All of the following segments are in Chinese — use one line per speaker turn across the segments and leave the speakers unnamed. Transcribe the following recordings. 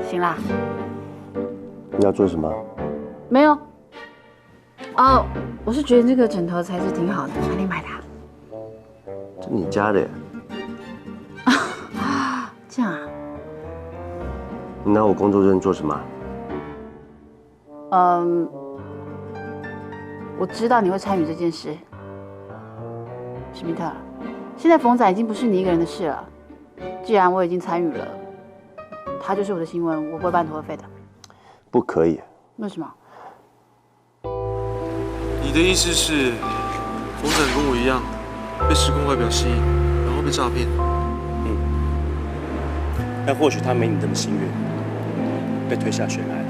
行啦。
你要做什么？
没有。哦，我是觉得这个枕头材质挺好的，哪里买的？
这你家的耶？
这样啊？
你拿我工作证做什么？
我知道你会参与这件事，史密特。现在冯仔已经不是你一个人的事了。既然我已经参与了，他就是我的新闻，我不会半途而废的。
不可以。
为什么？
你的意思是，冯展跟我一样，被时空外表吸引，然后被诈骗？
但或许他没你这么幸运，被推下悬崖了。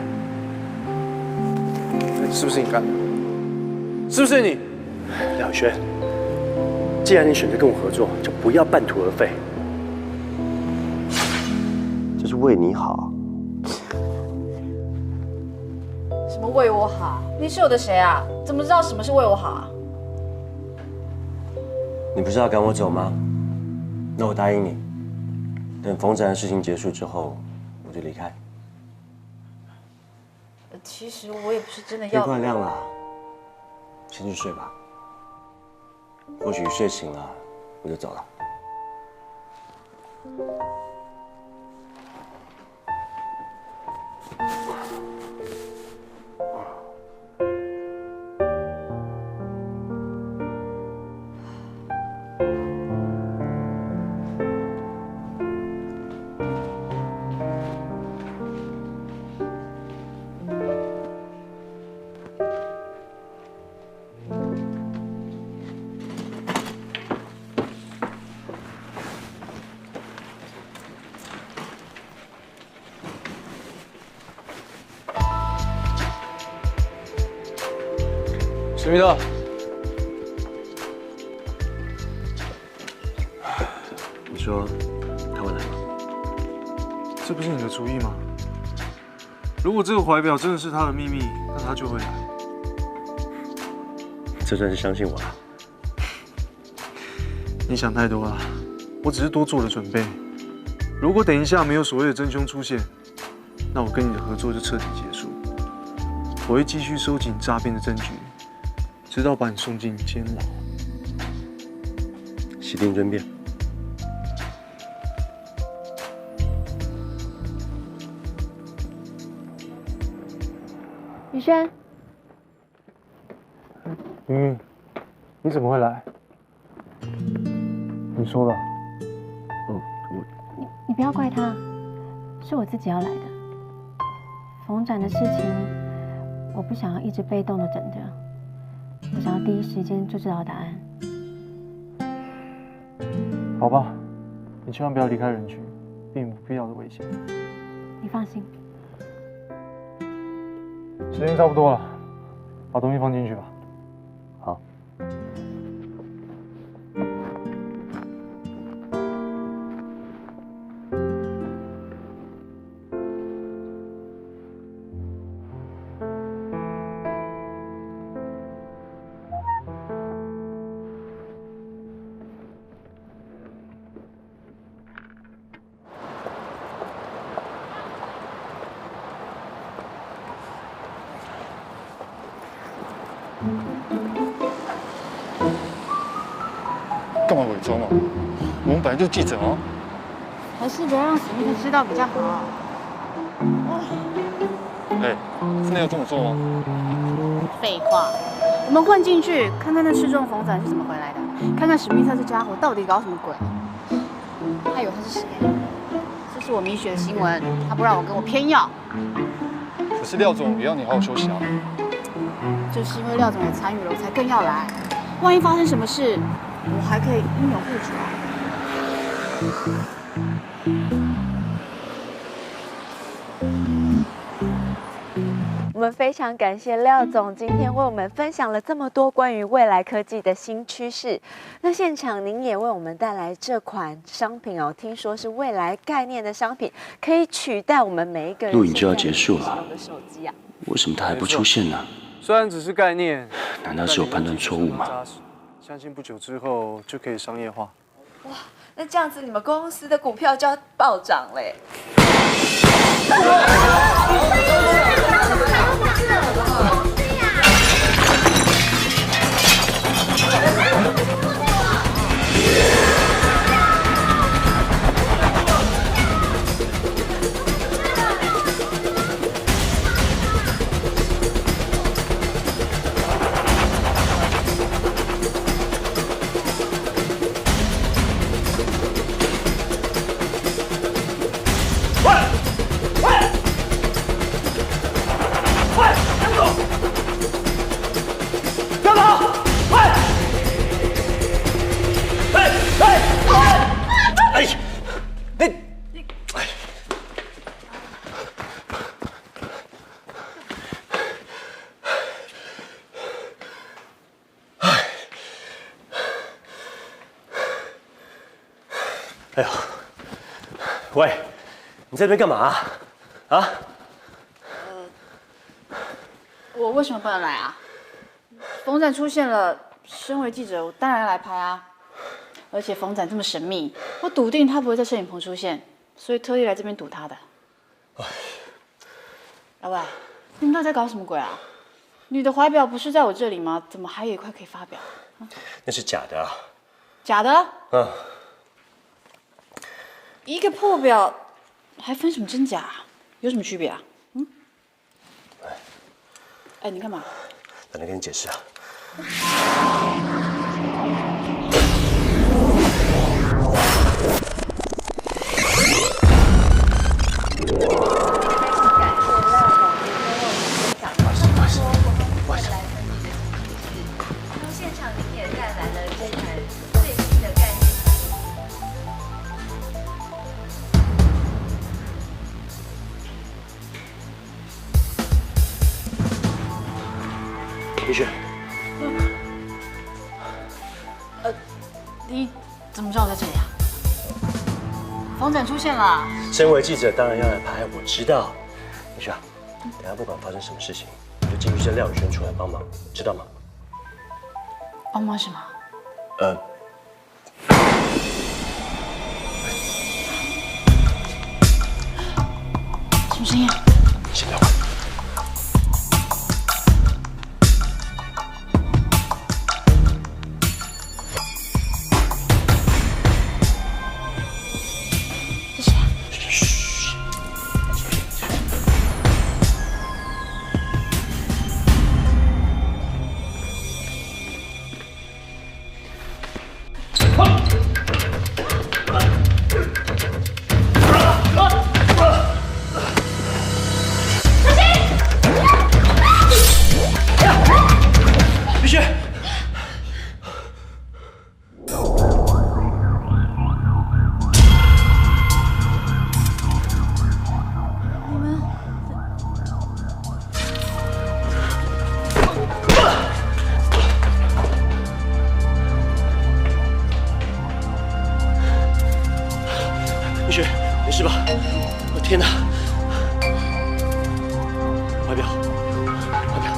是不是你干的？是不是你？
廖宇轩，既然你选择跟我合作，就不要半途而废。
这是为你好。
什么为我好？你是我的谁啊？怎么知道什么是为我好啊？
你不是要赶我走吗？那我答应你，等冯展的事情结束之后，我就离开。
其实我也不是真的
天
要。
快亮了，先去睡吧。或许睡醒了，我就走了。
史密特，
你说他会来吗？
这不是你的主意吗？如果这个怀表真的是他的秘密，那他就会来。
这算是相信我了。
你想太多了，我只是多做了准备。如果等一下没有所谓的真凶出现，那我跟你的合作就彻底结束。我会继续收集诈骗的证据，直到把你送进监牢。
洗定争辩。
宇轩，
明明，你怎么会来？你说了。
你不要怪他，是我自己要来的。冯展的事情，我不想要一直被动的等着，我想要第一时间就知道答案。
好吧，你千万不要离开人群，避免不必要的危险。
你放心。
时间差不多了，把东西放进去吧。
好。
干嘛伪装啊？我们本来就是记者哦。
还是不要让史密特知道比较好。
哎，真的要这么做吗？
废话，我们混进去，看看那失踪冯仔是怎么回来的，看看史密特这家伙到底搞什么鬼。他以为他是谁？这是我米雪的新闻，他不让我跟我偏要。
可是廖总也要你好好休息啊。
就是因为廖总也参与了，我才更要来。万一发生什么事，我还可以英勇护主啊。
我们非常感谢廖总今天为我们分享了这么多关于未来科技的新趋势。那现场您也为我们带来这款商品哦，听说是未来概念的商品，可以取代我们每一个人
录影就要结束了，
的手机啊。
为什么他还不出现呢？
虽然只是概念，
难道是我判断错误吗？
相信不久之后就可以商业化。
那这样子，你们公司的股票就要暴涨嘞。
哎呦，喂，你在这边干嘛？啊？
我为什么不能来啊？冯展出现了，身为记者，我当然要来拍啊。而且冯展这么神秘，我笃定他不会在摄影棚出现，所以特意来这边堵他的。老喂，你们到底在搞什么鬼啊？你的怀表不是在我这里吗？怎么还有一块可以发表？
那是假的啊。
假的？
嗯。
一个破表还分什么真假？有什么区别啊？嗯？哎，你干嘛？
懒得跟你解释啊。
现场您也带来了这款最新的概念。
李雪，
你怎么知道我在这里啊？冯展出现了。
身为记者当然要来拍，我知道。李雪，等下不管发生什么事情，你就进去叫廖宇轩出来帮忙，知道吗？
帮忙什么？什么声音啊？
先不要管。
这谁啊？
嘘。必须！必须，没事吧？我天哪！怀表，怀表。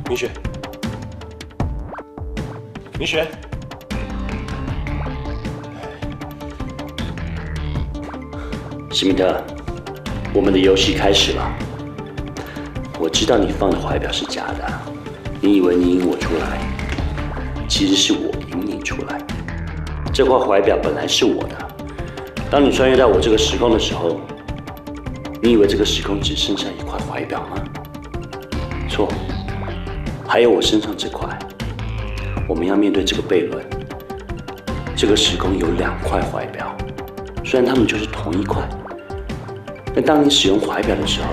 明雪，明雪，
史密特，我们的游戏开始了。我知道你放的怀表是假的，你以为你引我出来，其实是我引你出来。这块怀表本来是我的，当你穿越到我这个时空的时候，你以为这个时空只剩下一块怀表吗？错。还有我身上这块，我们要面对这个悖论。这个时空有2块怀表，虽然它们就是同一块，但当你使用怀表的时候，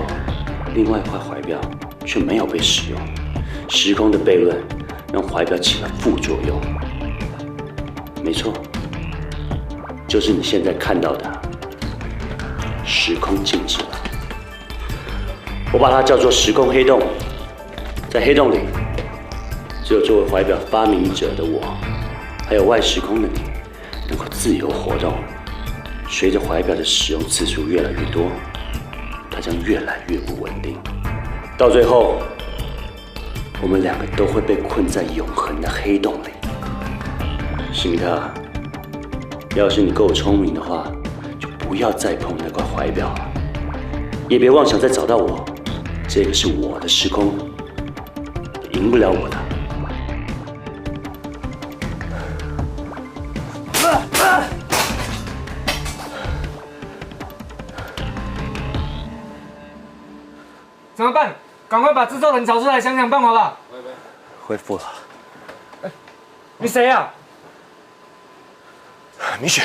另外一块怀表却没有被使用。时空的悖论让怀表起了副作用。没错，就是你现在看到的时空静止了。我把它叫做时空黑洞。在黑洞里，只有作为怀表发明者的我，还有外时空的你，能够自由活动。随着怀表的使用次数越来越多，它将越来越不稳定，到最后，我们两个都会被困在永恒的黑洞里。史密特，要是你够聪明的话，就不要再碰那块怀表了，也别妄想再找到我。这个是我的时空，你赢不了我的。
怎么办？赶快把制作人找出来，想想办法吧。
恢复了。
你谁呀？
米雪。